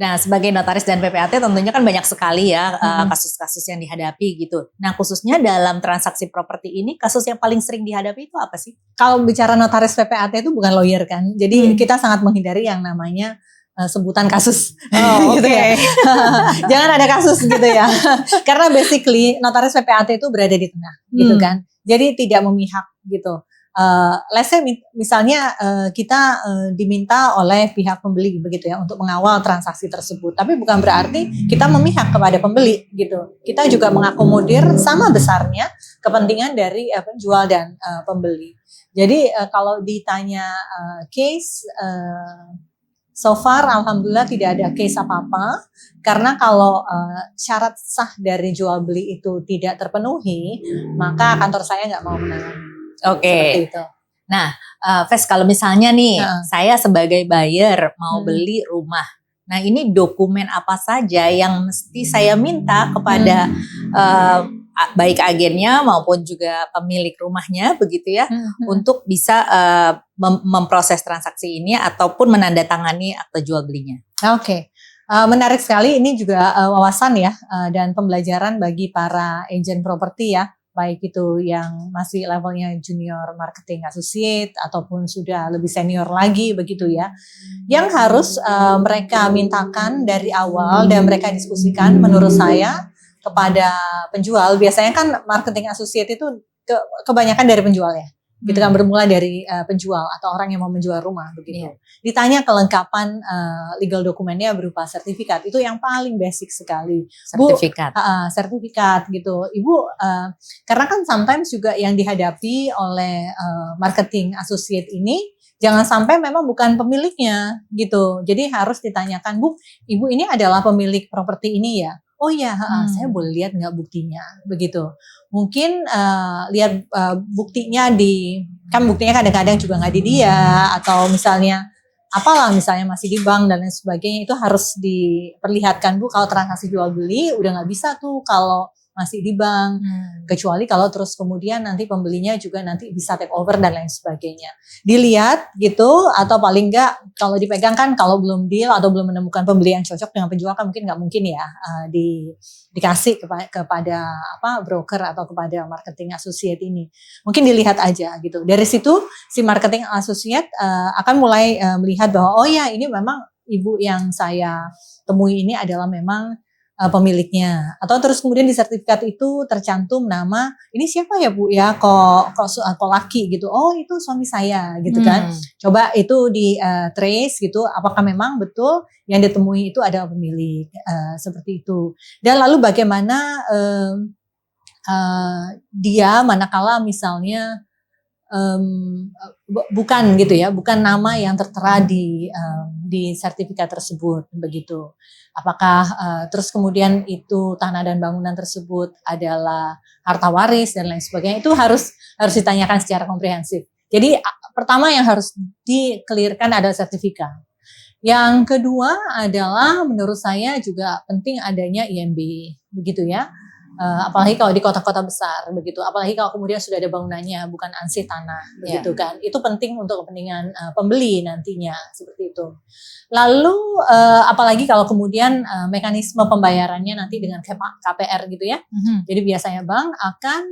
Nah, sebagai notaris dan PPAT tentunya kan banyak sekali ya kasus-kasus yang dihadapi gitu. Nah, khususnya dalam transaksi properti ini, kasus yang paling sering dihadapi itu apa sih? Kalau bicara notaris PPAT itu bukan lawyer kan, jadi kita sangat menghindari yang namanya sebutan kasus. Gitu ya. Jangan ada kasus gitu ya. Karena basically notaris PPAT itu berada di tengah gitu kan. Jadi tidak memihak gitu. Let's say misalnya kita diminta oleh pihak pembeli begitu ya untuk mengawal transaksi tersebut, tapi bukan berarti kita memihak kepada pembeli gitu. Kita juga mengakomodir sama besarnya kepentingan dari penjual dan pembeli. Jadi kalau ditanya case, so far alhamdulillah tidak ada case apa-apa, karena kalau syarat sah dari jual beli itu tidak terpenuhi, maka kantor saya nggak mau menangani. Seperti itu. Nah, Ves, kalau misalnya nih saya sebagai buyer mau beli rumah, nah ini dokumen apa saja yang mesti saya minta kepada baik agennya maupun juga pemilik rumahnya begitu ya, untuk bisa memproses transaksi ini ataupun menandatangani akte jual belinya. Oke. Menarik sekali, ini juga wawasan ya dan pembelajaran bagi para agent properti ya, baik itu yang masih levelnya junior marketing associate ataupun sudah lebih senior lagi begitu ya. Yang harus mereka mintakan dari awal dan mereka diskusikan menurut saya kepada penjual, biasanya kan marketing associate itu kebanyakan dari penjual ya. Gitu kan, bermula dari penjual atau orang yang mau menjual rumah begitu. Ditanya kelengkapan legal dokumennya berupa sertifikat, itu yang paling basic sekali. Sertifikat. Sertifikat gitu. Ibu, karena kan sometimes juga yang dihadapi oleh marketing associate ini jangan sampai memang bukan pemiliknya gitu. Jadi harus ditanyakan, Bu, Ibu ini adalah pemilik properti ini ya? Oh iya, saya boleh lihat nggak buktinya begitu. Mungkin lihat buktinya kan buktinya kadang-kadang juga nggak di dia, atau misalnya apalah, misalnya masih di bank dan lain sebagainya, itu harus diperlihatkan, Bu, kalau transaksi jual beli udah nggak bisa tuh kalau masih di bank, kecuali kalau terus kemudian nanti pembelinya juga nanti bisa take over dan lain sebagainya. Dilihat gitu, atau paling enggak kalau dipegang kan, kalau belum deal atau belum menemukan pembeli yang cocok dengan penjual kan mungkin nggak mungkin ya dikasih kepada broker atau kepada marketing associate ini. Mungkin dilihat aja gitu. Dari situ si marketing associate akan mulai melihat bahwa oh ya, ini memang ibu yang saya temui ini adalah memang pemiliknya. Atau terus kemudian di sertifikat itu tercantum nama, ini siapa ya Bu ya, kok laki gitu. Oh, itu suami saya gitu kan. Coba itu di trace gitu, apakah memang betul yang ditemui itu adalah pemilik, seperti itu. Dan lalu bagaimana dia manakala misalnya bukan gitu ya, bukan nama yang tertera di sertifikat tersebut begitu. Apakah terus kemudian itu tanah dan bangunan tersebut adalah harta waris dan lain sebagainya, itu harus ditanyakan secara komprehensif. Jadi pertama yang harus di-clearkan adalah sertifikat. Yang kedua adalah menurut saya juga penting adanya IMB begitu ya. Apalagi kalau di kota-kota besar begitu, apalagi kalau kemudian sudah ada bangunannya, bukan ansih tanah begitu kan, itu penting untuk kepentingan pembeli nantinya, seperti itu. Lalu apalagi kalau kemudian mekanisme pembayarannya nanti dengan KPR gitu ya, jadi biasanya bank akan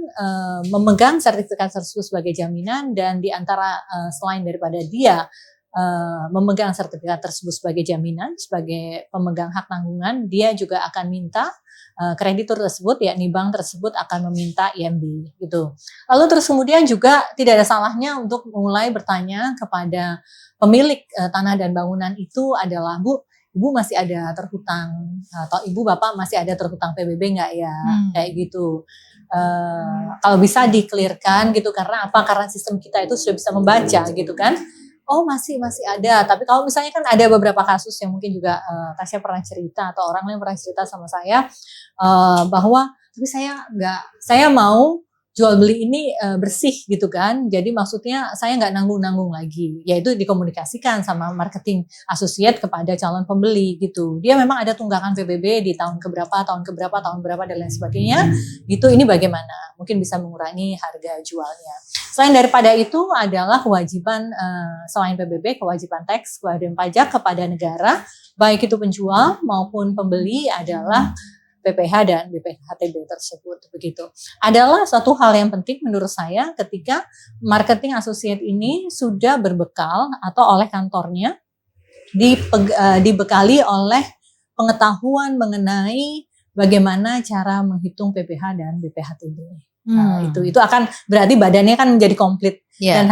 memegang sertifikat tersebut sebagai jaminan, dan diantara selain daripada dia memegang sertifikat tersebut sebagai jaminan, sebagai pemegang hak tanggungan, dia juga akan minta kreditur tersebut, yakni bank tersebut akan meminta IMB gitu. Lalu terus kemudian juga tidak ada salahnya untuk mulai bertanya kepada pemilik tanah dan bangunan itu adalah, Bu, Ibu masih ada terhutang, atau Ibu Bapak masih ada terhutang PBB nggak ya, kayak gitu. Kalau bisa di-clearkan gitu, karena apa? Karena sistem kita itu sudah bisa membaca gitu kan. Oh masih ada, tapi kalau misalnya kan ada beberapa kasus yang mungkin juga Tasya pernah cerita atau orang lain pernah cerita sama saya bahwa tapi saya mau jual beli ini bersih gitu kan. Jadi maksudnya saya nggak nanggung-nanggung lagi. Yaitu dikomunikasikan sama marketing associate kepada calon pembeli gitu. Dia memang ada tunggakan PBB di tahun keberapa, tahun berapa dan lain sebagainya. Gitu, ini bagaimana? Mungkin bisa mengurangi harga jualnya. Selain daripada itu adalah kewajiban selain PBB, kewajiban teks, kewajiban pajak kepada negara, baik itu penjual maupun pembeli adalah PPh dan BPHTB tersebut begitu. Adalah suatu hal yang penting menurut saya ketika marketing associate ini sudah berbekal atau oleh kantornya dibekali oleh pengetahuan mengenai bagaimana cara menghitung PPh dan BPHTB. Itu akan berarti badannya kan menjadi komplit dan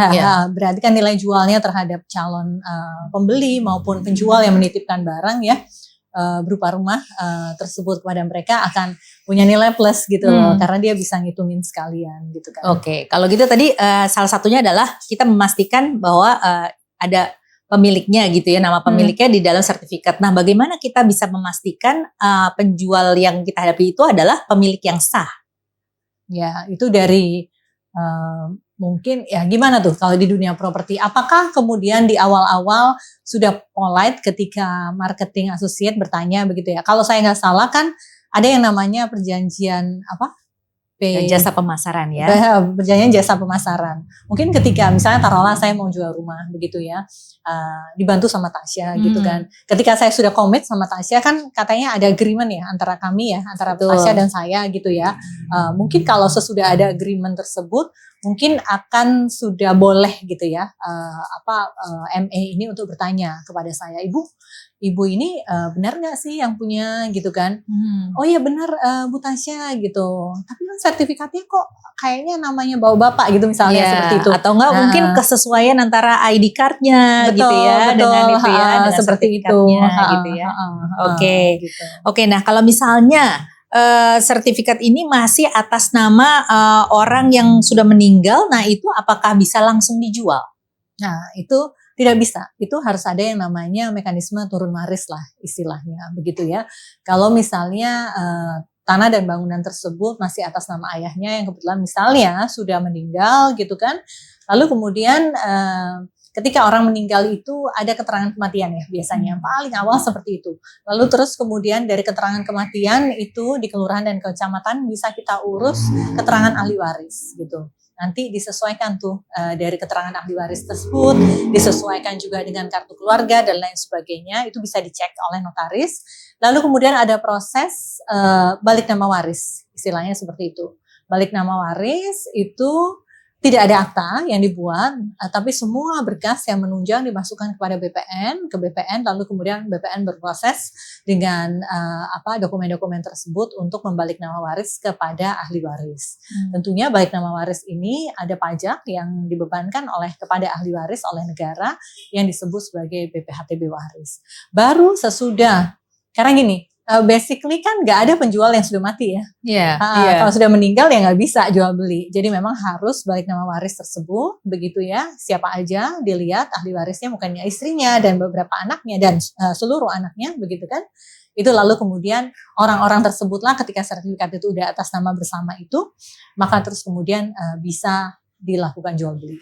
berarti kan nilai jualnya terhadap calon pembeli maupun penjual yang menitipkan barang ya berupa rumah tersebut kepada mereka akan punya nilai plus gitu loh, karena dia bisa ngitungin sekalian gitu kan. Oke, kalau gitu tadi salah satunya adalah kita memastikan bahwa ada pemiliknya gitu ya, nama pemiliknya di dalam sertifikat. Nah, bagaimana kita bisa memastikan penjual yang kita hadapi itu adalah pemilik yang sah? Ya, itu dari mungkin ya gimana tuh kalau di dunia properti, apakah kemudian di awal-awal sudah polite ketika marketing associate bertanya begitu ya. Kalau saya nggak salah kan ada yang namanya perjanjian jasa pemasaran ya. Perjanjian jasa pemasaran. Mungkin ketika misalnya taruhlah saya mau jual rumah begitu ya, dibantu sama Tasya gitu kan. Ketika saya sudah komit sama Tasya kan katanya ada agreement ya antara kami ya, antara Tasya dan saya gitu ya. Mungkin kalau sesudah ada agreement tersebut mungkin akan sudah boleh gitu ya MA ini untuk bertanya kepada saya, Ibu ini benar nggak sih yang punya gitu kan? Oh iya benar Bu Tasya gitu. Tapi kan sertifikatnya kok kayaknya namanya bawa bapak gitu misalnya seperti itu. Atau enggak mungkin kesesuaian antara ID card-nya gitu ya dengan itu ya dengan seperti itu gitu ya. Oke. Gitu. Oke, nah kalau misalnya sertifikat ini masih atas nama orang yang sudah meninggal, nah itu apakah bisa langsung dijual? Nah itu tidak bisa, itu harus ada yang namanya mekanisme turun waris lah istilahnya begitu ya. Kalau misalnya tanah dan bangunan tersebut masih atas nama ayahnya yang kebetulan misalnya sudah meninggal gitu kan, lalu kemudian ketika orang meninggal itu ada keterangan kematian ya biasanya yang paling awal seperti itu. Lalu terus kemudian dari keterangan kematian itu di kelurahan dan kecamatan bisa kita urus keterangan ahli waris gitu. Nanti disesuaikan tuh dari keterangan ahli waris tersebut, disesuaikan juga dengan kartu keluarga dan lain sebagainya, itu bisa dicek oleh notaris. Lalu kemudian ada proses balik nama waris, istilahnya seperti itu. Balik nama waris itu tidak ada akta yang dibuat, tapi semua berkas yang menunjang dimasukkan kepada BPN, ke BPN, lalu kemudian BPN berproses dengan dokumen-dokumen tersebut untuk membalik nama waris kepada ahli waris. Tentunya balik nama waris ini ada pajak yang dibebankan kepada ahli waris oleh negara yang disebut sebagai BPHTB waris. Baru sesudah, karena gini, basically kan nggak ada penjual yang sudah mati ya. Kalau sudah meninggal ya nggak bisa jual beli. Jadi memang harus balik nama waris tersebut, begitu ya. Siapa aja dilihat ahli warisnya, bukannya istrinya dan beberapa anaknya dan seluruh anaknya, begitu kan. Itu lalu kemudian orang-orang tersebutlah ketika sertifikat itu udah atas nama bersama itu, maka terus kemudian bisa dilakukan jual beli.